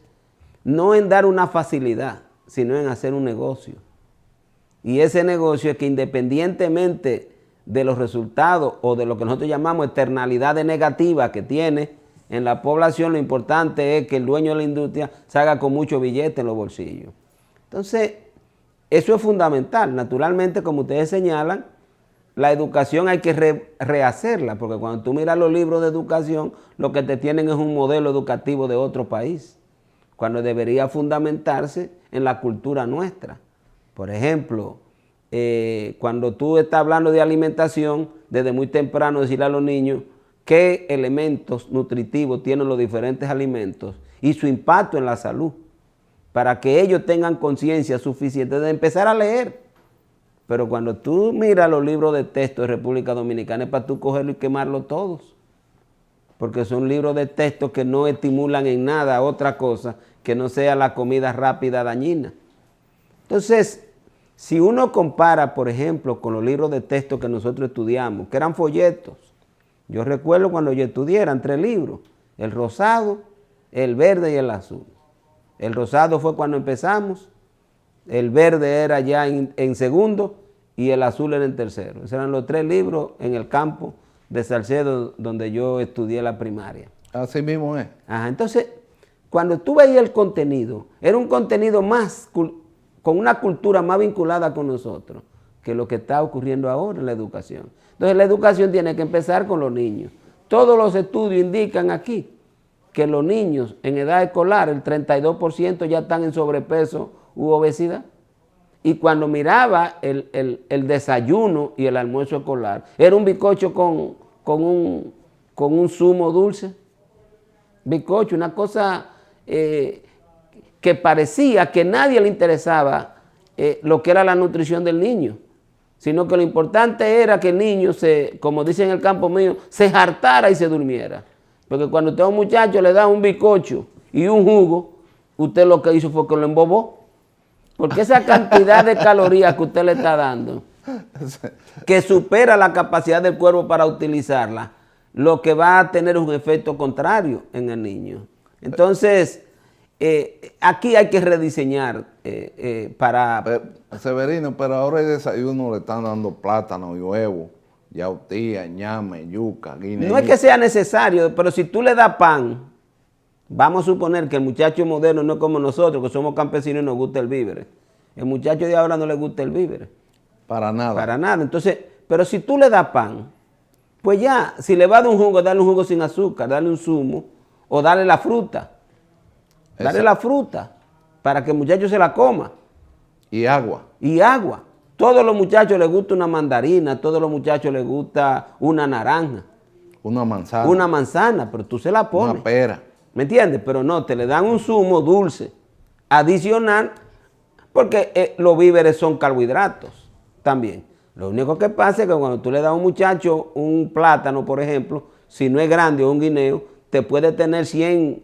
no en dar una facilidad, sino en hacer un negocio. Y ese negocio es que independientemente de los resultados o de lo que nosotros llamamos externalidades negativas que tiene en la población, lo importante es que el dueño de la industria salga con mucho billete en los bolsillos. Entonces, eso es fundamental. Naturalmente, como ustedes señalan, la educación hay que rehacerla, porque cuando tú miras los libros de educación, lo que te tienen es un modelo educativo de otro país, cuando debería fundamentarse en la cultura nuestra. Por ejemplo, cuando tú estás hablando de alimentación, desde muy temprano decirle a los niños qué elementos nutritivos tienen los diferentes alimentos y su impacto en la salud, para que ellos tengan conciencia suficiente de empezar a leer. Pero cuando tú miras los libros de texto de República Dominicana es para tú cogerlo y quemarlos todos, porque son libros de texto que no estimulan en nada otra cosa que no sea la comida rápida dañina. Entonces, si uno compara, por ejemplo, con los libros de texto que nosotros estudiamos, que eran folletos, yo recuerdo cuando yo estudié, eran 3 libros, el rosado, el verde y el azul. El rosado fue cuando empezamos, el verde era ya en segundo y el azul era en tercero. Esos eran los 3 libros en el campo de Salcedo donde yo estudié la primaria. Así mismo es. Ajá, entonces, cuando tú veías el contenido, era un contenido más, con una cultura más vinculada con nosotros que lo que está ocurriendo ahora en la educación. Entonces la educación tiene que empezar con los niños. Todos los estudios indican aquí que los niños en edad escolar, el 32% ya están en sobrepeso u obesidad. y cuando miraba el desayuno y el almuerzo escolar, era un bizcocho con un zumo dulce. Bizcocho, una cosa que parecía que nadie le interesaba lo que era la nutrición del niño, sino que lo importante era que el niño, como dicen en el campo mío, se hartara y se durmiera. Porque cuando usted a un muchacho le da un bizcocho y un jugo, usted lo que hizo fue que lo embobó. Porque esa cantidad de calorías que usted le está dando, que supera la capacidad del cuerpo para utilizarla, lo que va a tener un efecto contrario en el niño. Entonces, aquí hay que rediseñar para... Severino, pero ahora el desayuno le están dando plátano y huevo, yautía, ñame, yuca, guinea. No es que sea necesario, pero si tú le das pan, vamos a suponer que el muchacho moderno no es como nosotros, que somos campesinos y nos gusta el víver. El muchacho de ahora no le gusta el víver. Para nada. Para nada. Entonces, pero si tú le das pan, pues ya, si le va a dar un jugo, darle un jugo sin azúcar, darle un zumo, o darle la fruta. Darle la fruta, para que el muchacho se la coma. Y agua. Y agua. Todos los muchachos les gusta una mandarina, todos los muchachos les gusta una naranja. Una manzana. Una manzana, pero tú se la pones. Una pera. ¿Me entiendes? Pero no, te le dan un zumo dulce, adicional, porque los víveres son carbohidratos también. Lo único que pasa es que cuando tú le das a un muchacho un plátano, por ejemplo, si no es grande o un guineo, te puede tener 100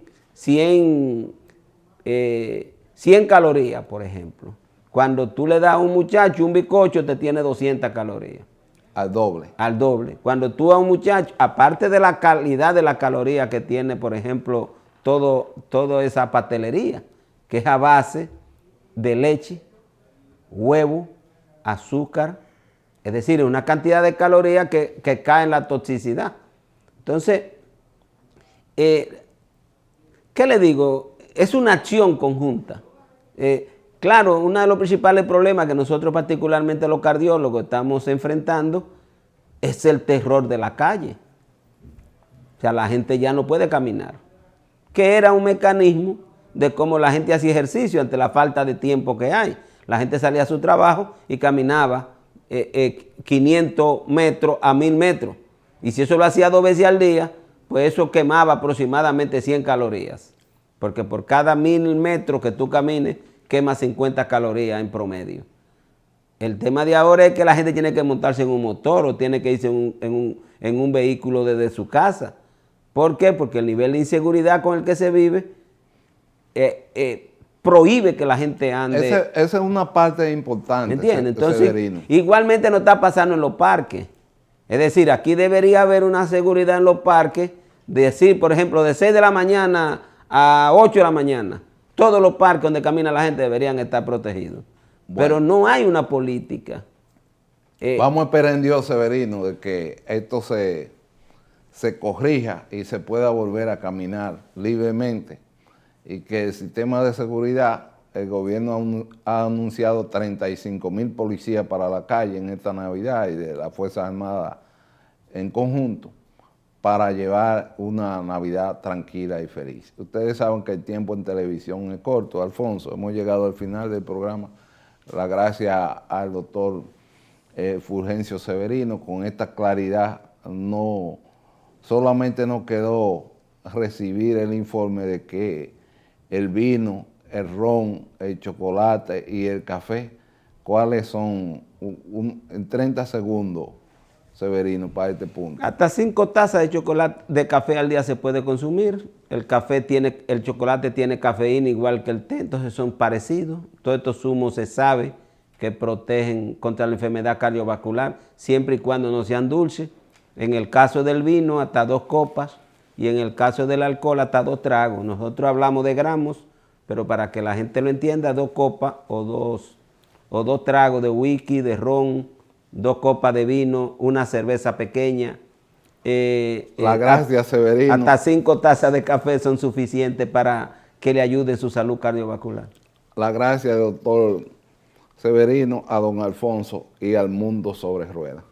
calorías, por ejemplo. Cuando tú le das a un muchacho un bizcocho, te tiene 200 calorías. Al doble. Al doble. Cuando tú a un muchacho, aparte de la calidad de la caloría que tiene, por ejemplo, toda esa pastelería, que es a base de leche, huevo, azúcar, es decir, una cantidad de calorías que cae en la toxicidad. Entonces, ¿qué le digo? Es una acción conjunta. Claro, uno de los principales problemas que nosotros particularmente los cardiólogos estamos enfrentando es el terror de la calle. O sea, la gente ya no puede caminar. Que era un mecanismo de cómo la gente hacía ejercicio ante la falta de tiempo que hay. La gente salía a su trabajo y caminaba 500 metros a 1000 metros. Y si eso lo hacía 2 veces al día, pues eso quemaba aproximadamente 100 calorías. Porque por cada 1000 metros que tú camines, quema 50 calorías en promedio. El tema de ahora es que la gente tiene que montarse en un motor o tiene que irse en un vehículo desde su casa. ¿Por qué? Porque el nivel de inseguridad con el que se vive prohíbe que la gente ande. Esa es una parte importante. ¿Me entiendes? Entonces, igualmente no está pasando en los parques. Es decir, aquí debería haber una seguridad en los parques, decir, por ejemplo, de 6 de la mañana a 8 de la mañana. Todos los parques donde camina la gente deberían estar protegidos. Bueno, pero no hay una política. Vamos a esperar en Dios, Severino, de que esto se corrija y se pueda volver a caminar libremente. Y que el sistema de seguridad, el gobierno ha anunciado 35,000 policías para la calle en esta Navidad y de las Fuerzas Armadas en conjunto, para llevar una Navidad tranquila y feliz. Ustedes saben que el tiempo en televisión es corto, Alfonso. Hemos llegado al final del programa. La gracias al doctor Fulgencio Severino, con esta claridad, no solamente nos quedó recibir el informe de que el vino, el ron, el chocolate y el café, ¿cuáles son? En 30 segundos, Severino, para este punto. Hasta 5 tazas de chocolate, de café al día se puede consumir. El chocolate tiene cafeína igual que el té, entonces son parecidos. Todos estos zumos se sabe que protegen contra la enfermedad cardiovascular, siempre y cuando no sean dulces. En el caso del vino, hasta 2 copas, y en el caso del alcohol, hasta 2 tragos. Nosotros hablamos de gramos, pero para que la gente lo entienda, 2 copas o dos tragos de whisky, de ron, 2 copas de vino, una cerveza pequeña. Gracias, Severino. Hasta 5 tazas de café son suficientes para que le ayude su salud cardiovascular. La gracias, doctor Severino, a don Alfonso y al mundo sobre ruedas.